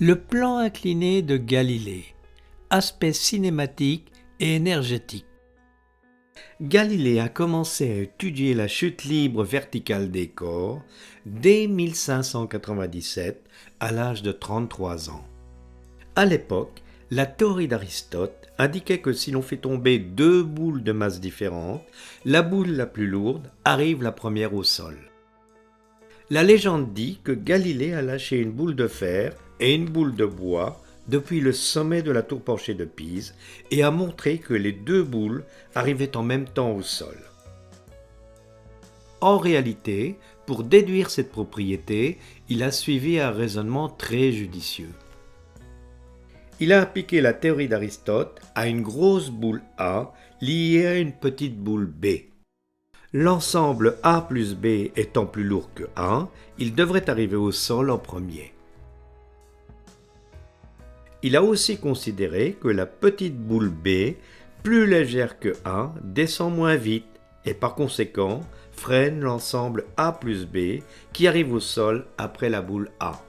Le plan incliné de Galilée. Aspect cinématique et énergétique. Galilée a commencé à étudier la chute libre verticale des corps dès 1597 à l'âge de 33 ans. À l'époque, la théorie d'Aristote indiquait que si l'on fait tomber deux boules de masse différentes, la boule la plus lourde arrive la première au sol. La légende dit que Galilée a lâché une boule de fer et une boule de bois depuis le sommet de la tour penchée de Pise et a montré que les deux boules arrivaient en même temps au sol. En réalité, pour déduire cette propriété, il a suivi un raisonnement très judicieux. Il a appliqué la théorie d'Aristote à une grosse boule A liée à une petite boule B. L'ensemble A plus B étant plus lourd que A, il devrait arriver au sol en premier. Il a aussi considéré que la petite boule B, plus légère que A, descend moins vite et par conséquent freine l'ensemble A plus B qui arrive au sol après la boule A.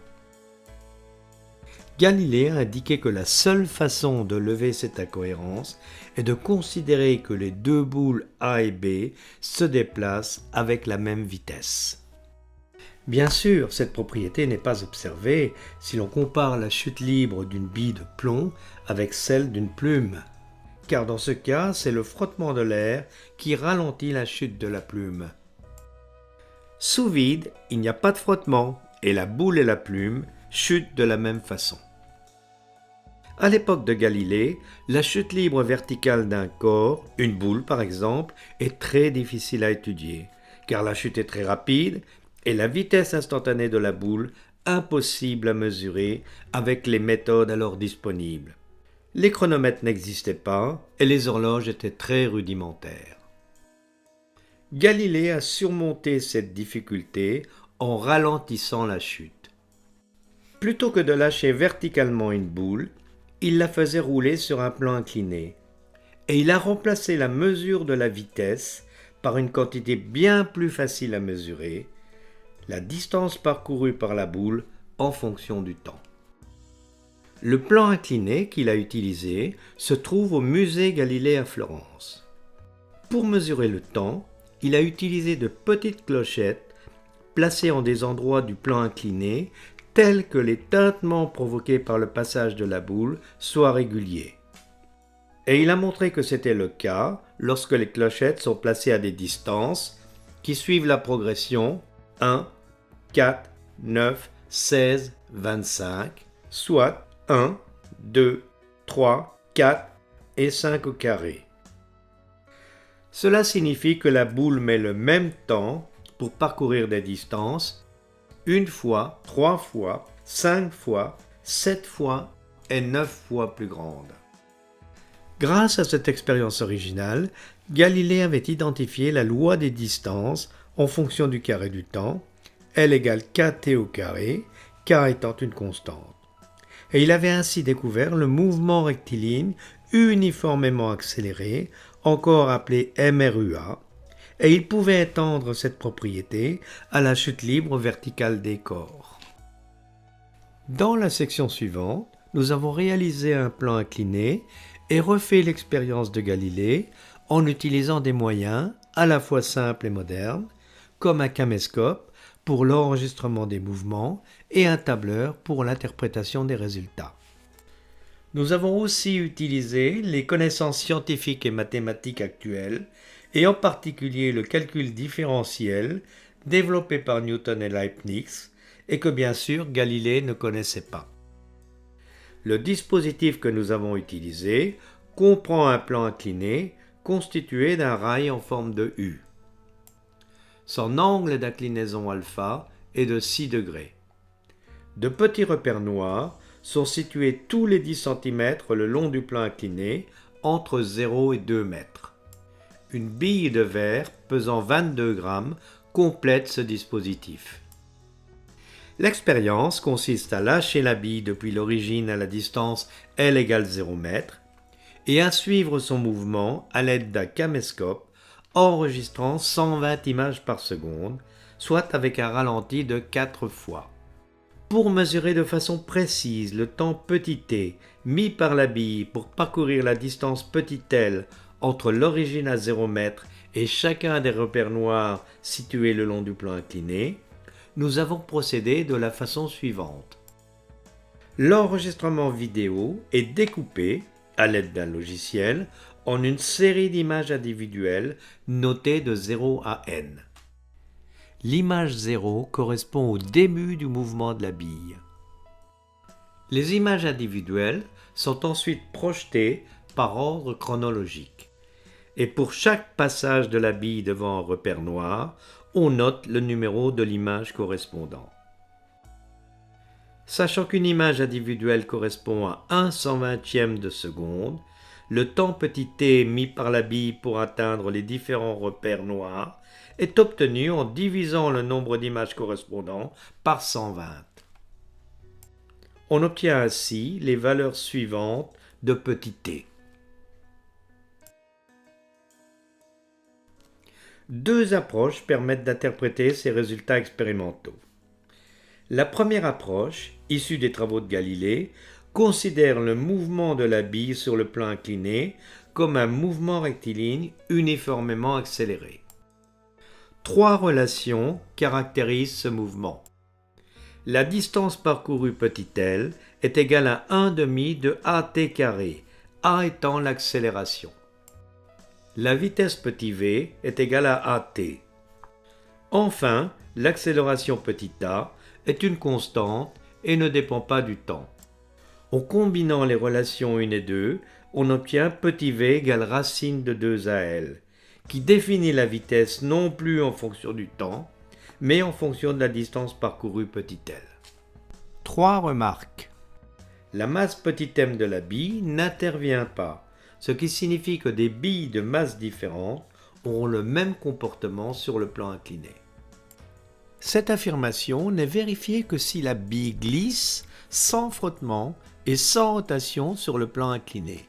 Galilée a indiqué que la seule façon de lever cette incohérence est de considérer que les deux boules A et B se déplacent avec la même vitesse. Bien sûr, cette propriété n'est pas observée si l'on compare la chute libre d'une bille de plomb avec celle d'une plume, car dans ce cas, c'est le frottement de l'air qui ralentit la chute de la plume. Sous vide, il n'y a pas de frottement et la boule et la plume chutent de la même façon. À l'époque de Galilée, la chute libre verticale d'un corps, une boule par exemple, est très difficile à étudier, car la chute est très rapide et la vitesse instantanée de la boule impossible à mesurer avec les méthodes alors disponibles. Les chronomètres n'existaient pas et les horloges étaient très rudimentaires. Galilée a surmonté cette difficulté en ralentissant la chute. Plutôt que de lâcher verticalement une boule, il la faisait rouler sur un plan incliné, et il a remplacé la mesure de la vitesse par une quantité bien plus facile à mesurer, la distance parcourue par la boule en fonction du temps. Le plan incliné qu'il a utilisé se trouve au musée Galilée à Florence. Pour mesurer le temps, il a utilisé de petites clochettes placées en des endroits du plan incliné tels que les tintements provoqués par le passage de la boule soient réguliers. Et il a montré que c'était le cas lorsque les clochettes sont placées à des distances qui suivent la progression 1, 4, 9, 16, 25, soit 1, 2, 3, 4 et 5 au carré. Cela signifie que la boule met le même temps pour parcourir des distances une fois, 3 fois, 5 fois, 7 fois et 9 fois plus grandes. Grâce à cette expérience originale, Galilée avait identifié la loi des distances en fonction du carré du temps, L égale kt au carré, k étant une constante. Et il avait ainsi découvert le mouvement rectiligne uniformément accéléré, encore appelé MRUA, et il pouvait étendre cette propriété à la chute libre verticale des corps. Dans la section suivante, nous avons réalisé un plan incliné et refait l'expérience de Galilée en utilisant des moyens à la fois simples et modernes, comme un caméscope pour l'enregistrement des mouvements et un tableur pour l'interprétation des résultats. Nous avons aussi utilisé les connaissances scientifiques et mathématiques actuelles et en particulier le calcul différentiel développé par Newton et Leibniz et que bien sûr Galilée ne connaissait pas. Le dispositif que nous avons utilisé comprend un plan incliné constitué d'un rail en forme de U. Son angle d'inclinaison alpha est de 6 degrés. De petits repères noirs sont situés tous les 10 cm le long du plan incliné entre 0 et 2 mètres. Une bille de verre pesant 22 grammes complète ce dispositif. L'expérience consiste à lâcher la bille depuis l'origine à la distance L égale 0 m et à suivre son mouvement à l'aide d'un caméscope enregistrant 120 images par seconde, soit avec un ralenti de 4 fois. Pour mesurer de façon précise le temps petit t mis par la bille pour parcourir la distance petit l entre l'origine à 0 m et chacun des repères noirs situés le long du plan incliné, nous avons procédé de la façon suivante. L'enregistrement vidéo est découpé, à l'aide d'un logiciel, en une série d'images individuelles notées de 0 à n. L'image 0 correspond au début du mouvement de la bille. Les images individuelles sont ensuite projetées par ordre chronologique. Et pour chaque passage de la bille devant un repère noir, on note le numéro de l'image correspondant. Sachant qu'une image individuelle correspond à 1/120e de seconde, le temps petit t mis par la bille pour atteindre les différents repères noirs est obtenu en divisant le nombre d'images correspondant par 120. On obtient ainsi les valeurs suivantes de petit t. Deux approches permettent d'interpréter ces résultats expérimentaux. La première approche, issue des travaux de Galilée, considère le mouvement de la bille sur le plan incliné comme un mouvement rectiligne uniformément accéléré. Trois relations caractérisent ce mouvement. La distance parcourue petit l est égale à 1/2 de at carré, a étant l'accélération. La vitesse petit v est égale à at. Enfin, l'accélération petit a est une constante et ne dépend pas du temps. En combinant les relations 1 et 2, on obtient petit v égale racine de 2al, qui définit la vitesse non plus en fonction du temps, mais en fonction de la distance parcourue petit l. Trois remarques. La masse petit m de la bille n'intervient pas, ce qui signifie que des billes de masse différentes auront le même comportement sur le plan incliné. Cette affirmation n'est vérifiée que si la bille glisse sans frottement et sans rotation sur le plan incliné.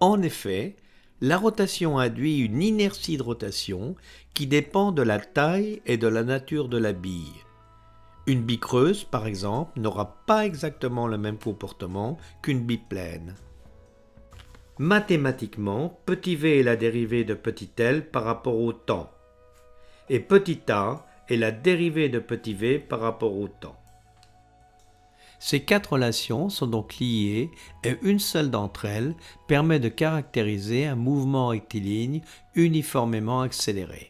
En effet, la rotation induit une inertie de rotation qui dépend de la taille et de la nature de la bille. Une bille creuse, par exemple, n'aura pas exactement le même comportement qu'une bille pleine. Mathématiquement, petit v est la dérivée de petit l par rapport au temps, et petit a est la dérivée de petit v par rapport au temps. Ces quatre relations sont donc liées et une seule d'entre elles permet de caractériser un mouvement rectiligne uniformément accéléré.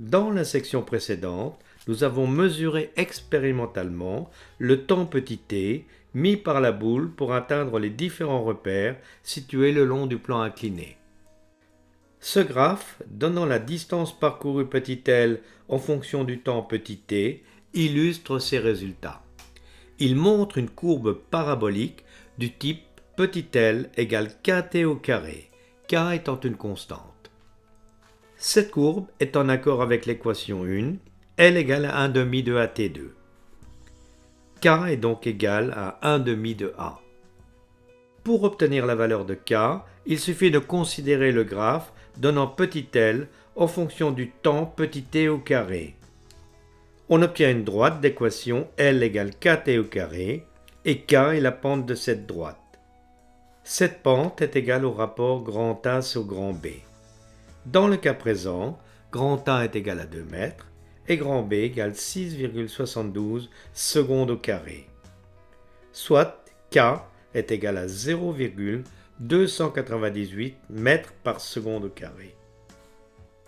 Dans la section précédente, nous avons mesuré expérimentalement le temps petit t mis par la boule pour atteindre les différents repères situés le long du plan incliné. Ce graphe, donnant la distance parcourue petit l en fonction du temps petit t, illustre ces résultats. Il montre une courbe parabolique du type petit l égale kt au carré, k étant une constante. Cette courbe est en accord avec l'équation 1, L égale à 1/2 de at2. K est donc égal à 1/2 de A. Pour obtenir la valeur de K, il suffit de considérer le graphe donnant petit l en fonction du temps petit t au carré. On obtient une droite d'équation L égale kt au carré et K est la pente de cette droite. Cette pente est égale au rapport grand A sur grand B. Dans le cas présent, grand A est égal à 2 mètres et grand B égale 6,72 secondes au carré. Soit K est égal à 0,298 mètres par seconde au carré.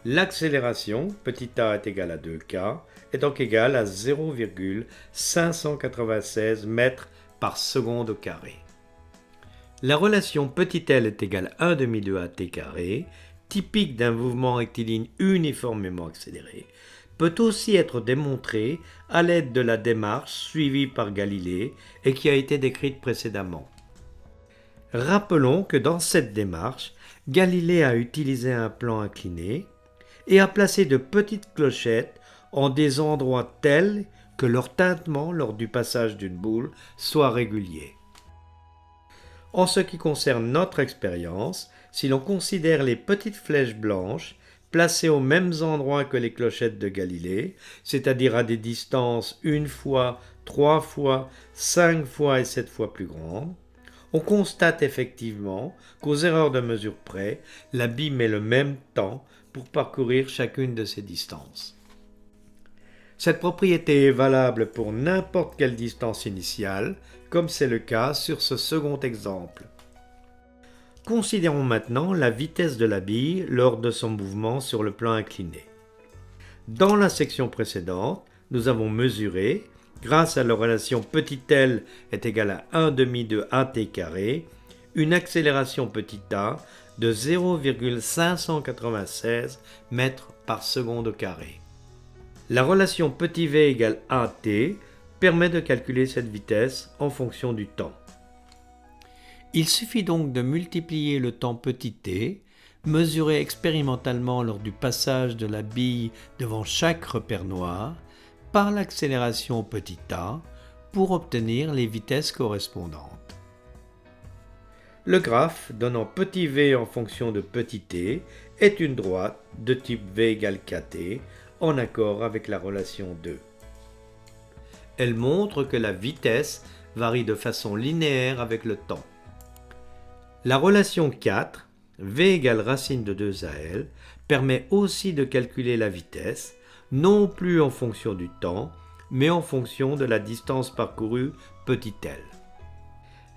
L'accélération, petit a est égal à 2K, est donc égale à 0,596 mètres par seconde au carré. La relation petit l est égale à 1/2 de at carré, typique d'un mouvement rectiligne uniformément accéléré, peut aussi être démontrée à l'aide de la démarche suivie par Galilée et qui a été décrite précédemment. Rappelons que dans cette démarche, Galilée a utilisé un plan incliné et a placé de petites clochettes en des endroits tels que leur tintement lors du passage d'une boule soit régulier. En ce qui concerne notre expérience, si l'on considère les petites flèches blanches placés aux mêmes endroits que les clochettes de Galilée, c'est-à-dire à des distances 1 fois, 3 fois, 5 fois et 7 fois plus grandes, on constate effectivement qu'aux erreurs de mesure près, la bille met le même temps pour parcourir chacune de ces distances. Cette propriété est valable pour n'importe quelle distance initiale, comme c'est le cas sur ce second exemple. Considérons maintenant la vitesse de la bille lors de son mouvement sur le plan incliné. Dans la section précédente, nous avons mesuré, grâce à la relation petit l est égal à 1 demi de at carré, une accélération petit a de 0,596 mètres par seconde au carré. La relation petit v égale at permet de calculer cette vitesse en fonction du temps. Il suffit donc de multiplier le temps petit t, mesuré expérimentalement lors du passage de la bille devant chaque repère noir, par l'accélération petit a pour obtenir les vitesses correspondantes. Le graphe donnant petit v en fonction de petit t est une droite de type v égale kt en accord avec la relation 2. Elle montre que la vitesse varie de façon linéaire avec le temps. La relation 4, v égale racine de 2al, permet aussi de calculer la vitesse, non plus en fonction du temps, mais en fonction de la distance parcourue petit l.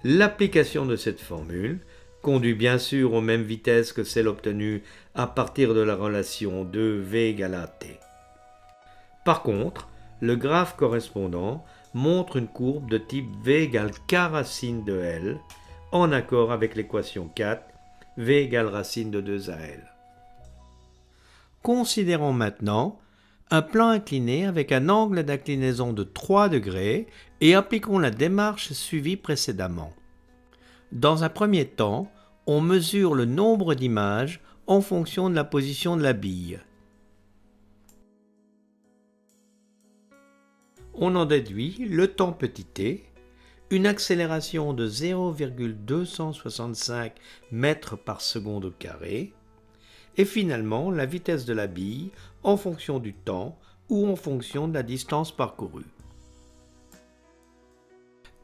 L'application de cette formule conduit bien sûr aux mêmes vitesses que celle obtenue à partir de la relation 2v égale à t. Par contre, le graphe correspondant montre une courbe de type v égale k racine de l, en accord avec l'équation 4, v égale racine de 2al. Considérons maintenant un plan incliné avec un angle d'inclinaison de 3 degrés et appliquons la démarche suivie précédemment. Dans un premier temps, on mesure le nombre d'images en fonction de la position de la bille. On en déduit le temps petit t, une accélération de 0,265 mètres par seconde au carré, et finalement la vitesse de la bille en fonction du temps ou en fonction de la distance parcourue.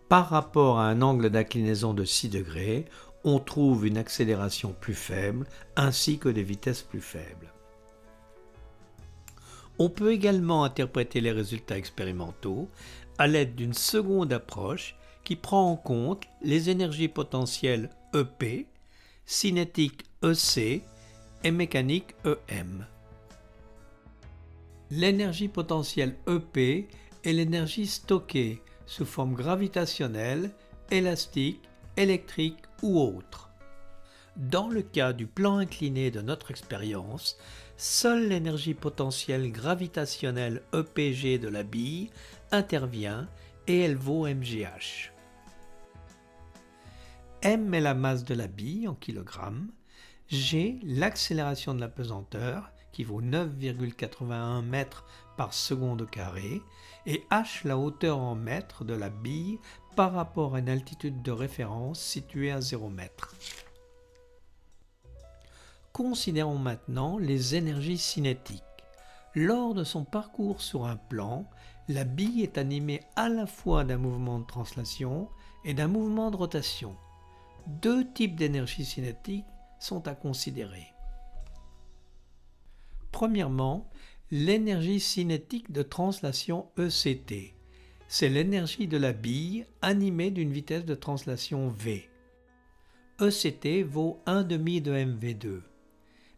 Par rapport à un angle d'inclinaison de 6 degrés, on trouve une accélération plus faible ainsi que des vitesses plus faibles. On peut également interpréter les résultats expérimentaux à l'aide d'une seconde approche qui prend en compte les énergies potentielles EP, cinétique EC et mécanique EM. L'énergie potentielle EP est l'énergie stockée sous forme gravitationnelle, élastique, électrique ou autre. Dans le cas du plan incliné de notre expérience, seule l'énergie potentielle gravitationnelle EPG de la bille intervient et elle vaut mgh. M est la masse de la bille en kilogrammes, G l'accélération de la pesanteur qui vaut 9,81 mètres par seconde au carré et H la hauteur en mètres de la bille par rapport à une altitude de référence située à 0 mètre. Considérons maintenant les énergies cinétiques. Lors de son parcours sur un plan, la bille est animée à la fois d'un mouvement de translation et d'un mouvement de rotation. Deux types d'énergie cinétique sont à considérer. Premièrement, l'énergie cinétique de translation ECT. C'est l'énergie de la bille animée d'une vitesse de translation v. ECT vaut 1/2 de mv2.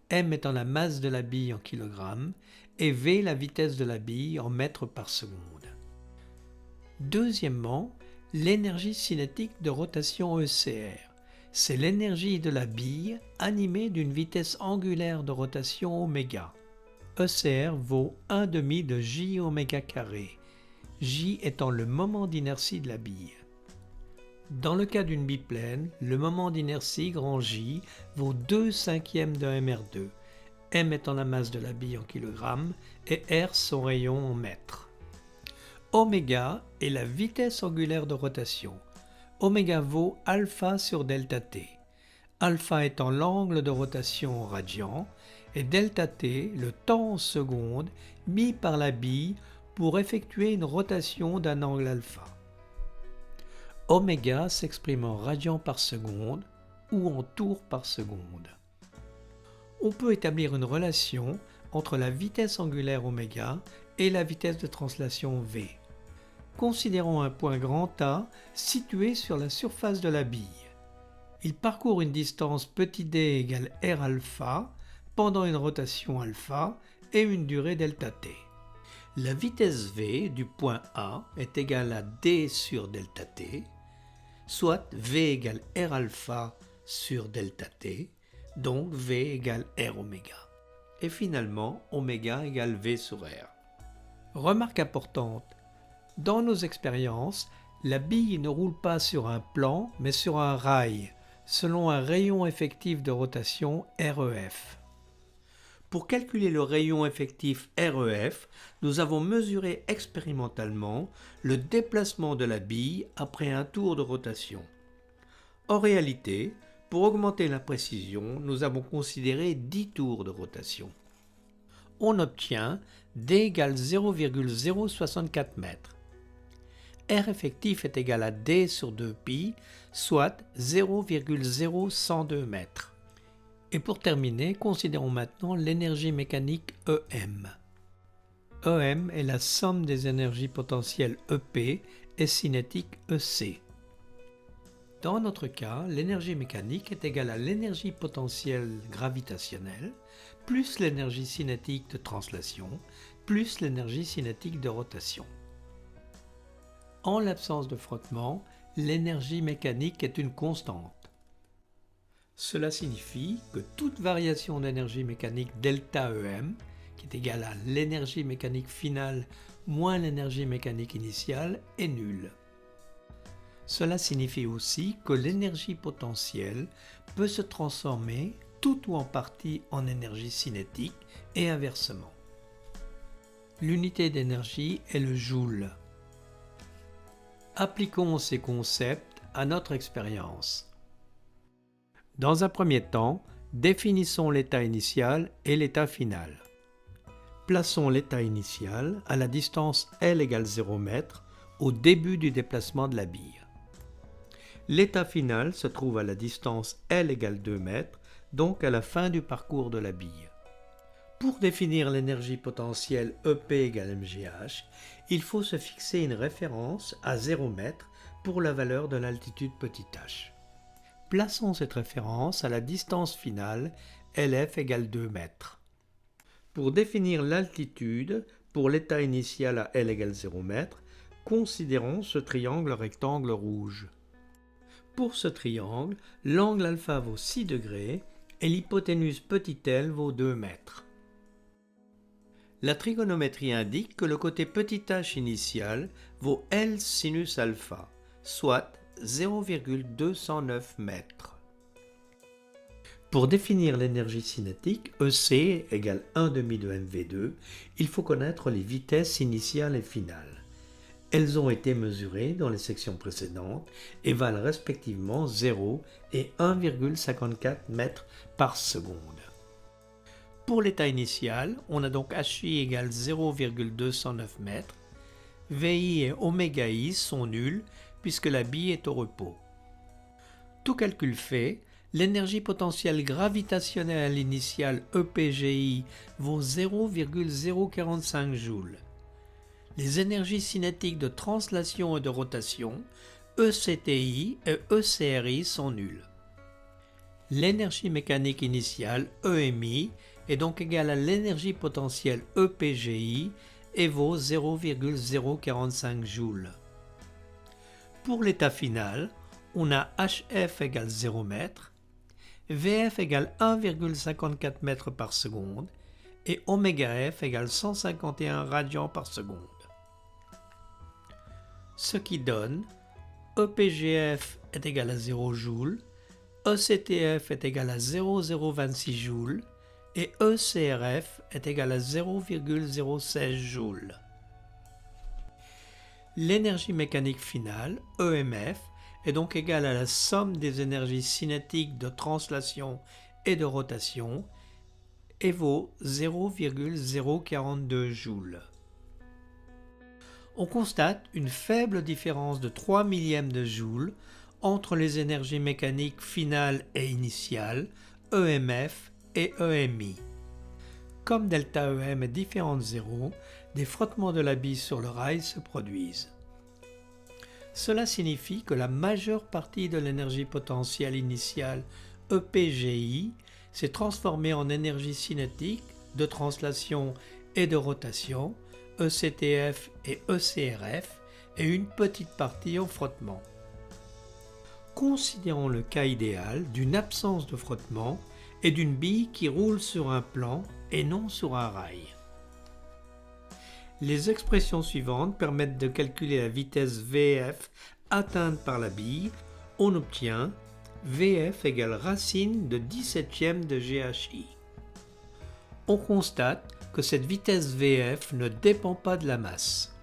M étant la masse de la bille en kilogrammes et V la vitesse de la bille en mètres par seconde. Deuxièmement, l'énergie cinétique de rotation ECR. C'est l'énergie de la bille animée d'une vitesse angulaire de rotation oméga. ECR vaut 1/2 de j oméga carré, j étant le moment d'inertie de la bille. Dans le cas d'une bille pleine, le moment d'inertie grand J vaut 2/5 de mR2, m étant la masse de la bille en kilogrammes et r son rayon en mètres. Oméga est la vitesse angulaire de rotation. Oméga vaut alpha sur delta t, alpha étant l'angle de rotation en radians et ΔT le temps en secondes mis par la bille pour effectuer une rotation d'un angle alpha. Oméga s'exprime en radians par seconde ou en tours par seconde. On peut établir une relation entre la vitesse angulaire oméga et la vitesse de translation v. Considérons un point grand A situé sur la surface de la bille. Il parcourt une distance petit d égale r alpha pendant une rotation alpha et une durée ΔT. La vitesse v du point A est égale à d sur ΔT, soit v égale r alpha sur ΔT, donc v égale r oméga. Et finalement, oméga égale v sur r. Remarque importante, dans nos expériences, la bille ne roule pas sur un plan, mais sur un rail, selon un rayon effectif de rotation REF. Pour calculer le rayon effectif REF, nous avons mesuré expérimentalement le déplacement de la bille après un tour de rotation. En réalité, pour augmenter la précision, nous avons considéré 10 tours de rotation. On obtient D égale 0,064 mètres. R effectif est égal à D sur 2π, soit 0,0102 mètres. Et pour terminer, considérons maintenant l'énergie mécanique EM. EM est la somme des énergies potentielles EP et cinétique EC. Dans notre cas, l'énergie mécanique est égale à l'énergie potentielle gravitationnelle plus l'énergie cinétique de translation plus l'énergie cinétique de rotation. En l'absence de frottement, l'énergie mécanique est une constante. Cela signifie que toute variation d'énergie mécanique ΔEM, qui est égale à l'énergie mécanique finale moins l'énergie mécanique initiale, est nulle. Cela signifie aussi que l'énergie potentielle peut se transformer tout ou en partie en énergie cinétique et inversement. L'unité d'énergie est le joule. Appliquons ces concepts à notre expérience. Dans un premier temps, définissons l'état initial et l'état final. Plaçons l'état initial à la distance L égale 0 m au début du déplacement de la bille. L'état final se trouve à la distance L égale 2 m, donc à la fin du parcours de la bille. Pour définir l'énergie potentielle EP égale mgh, il faut se fixer une référence à 0 m pour la valeur de l'altitude petit h. Plaçons cette référence à la distance finale LF égale 2 m. Pour définir l'altitude pour l'état initial à L égale 0 m, considérons ce triangle rectangle rouge. Pour ce triangle, l'angle alpha vaut 6 degrés et l'hypoténuse petit l vaut 2 mètres. La trigonométrie indique que le côté petit h initial vaut L sinus alpha, soit 0,209 mètres. Pour définir l'énergie cinétique, EC égale 1/2 de mv2, il faut connaître les vitesses initiales et finales. Elles ont été mesurées dans les sections précédentes et valent respectivement 0 et 1,54 mètres par seconde. Pour l'état initial, on a donc HI égale 0,209 mètres. VI et ωi sont nuls puisque la bille est au repos. Tout calcul fait, l'énergie potentielle gravitationnelle initiale EPGI vaut 0,045 joules. Les énergies cinétiques de translation et de rotation, ECTI et ECRI sont nulles. L'énergie mécanique initiale, EMI, est donc égale à l'énergie potentielle EPGI et vaut 0,045 joules. Pour l'état final, on a HF égale 0 m, VF égale 1,54 mètres par seconde et ωF égale 151 radians par seconde. Ce qui donne EPGF est égal à 0 joule, ECTF est égal à 0,026 joules et ECRF est égal à 0,016 joules. L'énergie mécanique finale, EMF, est donc égale à la somme des énergies cinétiques de translation et de rotation et vaut 0,042 joules. On constate une faible différence de 3 millièmes de joule entre les énergies mécaniques finales et initiales, EMF et EMI. Comme ΔEM est différent de 0, des frottements de la bille sur le rail se produisent. Cela signifie que la majeure partie de l'énergie potentielle initiale EPGI s'est transformée en énergie cinétique de translation et de rotation, ECTF et ECRF, et une petite partie au frottement. Considérons le cas idéal d'une absence de frottement et d'une bille qui roule sur un plan et non sur un rail. Les expressions suivantes permettent de calculer la vitesse VF atteinte par la bille. On obtient VF égale racine de 17e de GHI. On constate que cette vitesse VF ne dépend pas de la masse.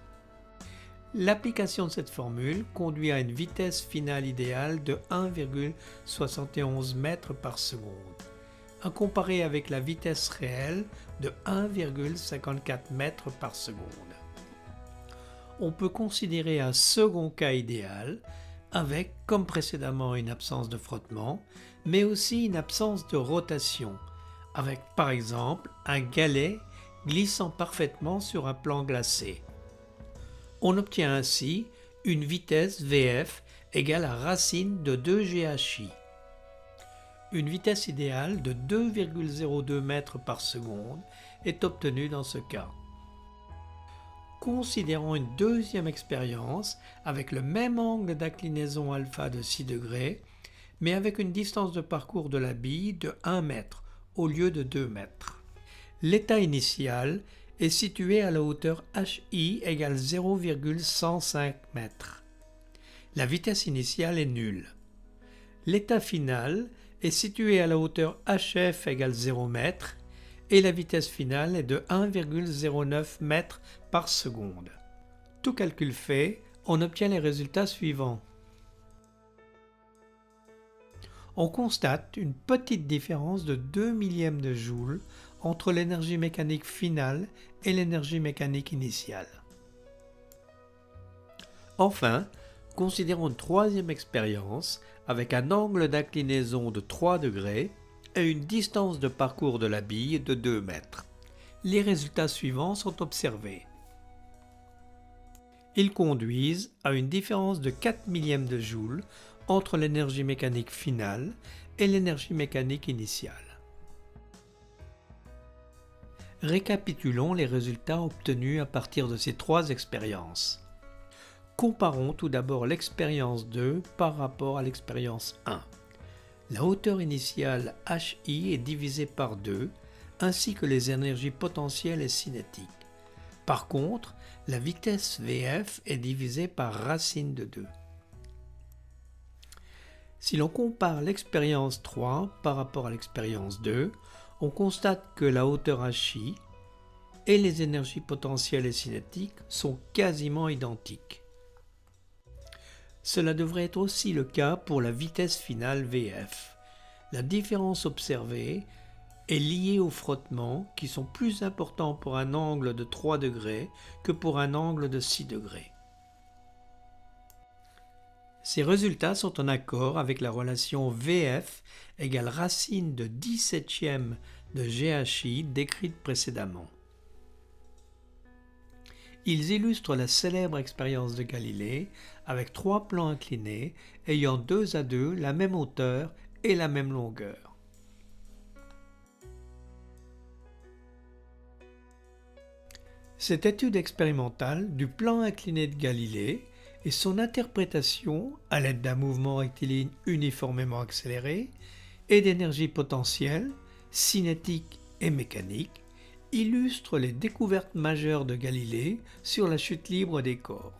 L'application de cette formule conduit à une vitesse finale idéale de 1,71 mètres par seconde, à comparer avec la vitesse réelle de 1,54 mètres par seconde. On peut considérer un second cas idéal avec, comme précédemment, une absence de frottement, mais aussi une absence de rotation, avec par exemple un galet glissant parfaitement sur un plan glacé. On obtient ainsi une vitesse VF égale à racine de 2 GHI. Une vitesse idéale de 2,02 mètres par seconde est obtenue dans ce cas. Considérons une deuxième expérience avec le même angle d'inclinaison alpha de 6 degrés, mais avec une distance de parcours de la bille de 1 mètre au lieu de 2 mètres. L'état initial est situé à la hauteur HI égale 0,105 mètres. La vitesse initiale est nulle. L'état final est situé à la hauteur HF égale 0 mètre et la vitesse finale est de 1,09 mètres par seconde. Tout calcul fait, on obtient les résultats suivants. On constate une petite différence de 2 millièmes de joule entre l'énergie mécanique finale et l'énergie mécanique initiale. Enfin, considérons une troisième expérience avec un angle d'inclinaison de 3 degrés et une distance de parcours de la bille de 2 mètres. Les résultats suivants sont observés. Ils conduisent à une différence de 4 millièmes de joule entre l'énergie mécanique finale et l'énergie mécanique initiale. Récapitulons les résultats obtenus à partir de ces trois expériences. Comparons tout d'abord l'expérience 2 par rapport à l'expérience 1. La hauteur initiale HI est divisée par 2, ainsi que les énergies potentielles et cinétiques. Par contre, la vitesse VF est divisée par racine de 2. Si l'on compare l'expérience 3 par rapport à l'expérience 2, on constate que la hauteur HI et les énergies potentielles et cinétiques sont quasiment identiques. Cela devrait être aussi le cas pour la vitesse finale VF. La différence observée est liée aux frottements qui sont plus importants pour un angle de 3 degrés que pour un angle de 6 degrés. Ces résultats sont en accord avec la relation VF égale racine de 17e de GHI décrite précédemment. Ils illustrent la célèbre expérience de Galilée avec 3 plans inclinés ayant 2 à 2 la même hauteur et la même longueur. Cette étude expérimentale du plan incliné de Galilée et son interprétation à l'aide d'un mouvement rectiligne uniformément accéléré et d'énergie potentielle, cinétique et mécanique illustre les découvertes majeures de Galilée sur la chute libre des corps.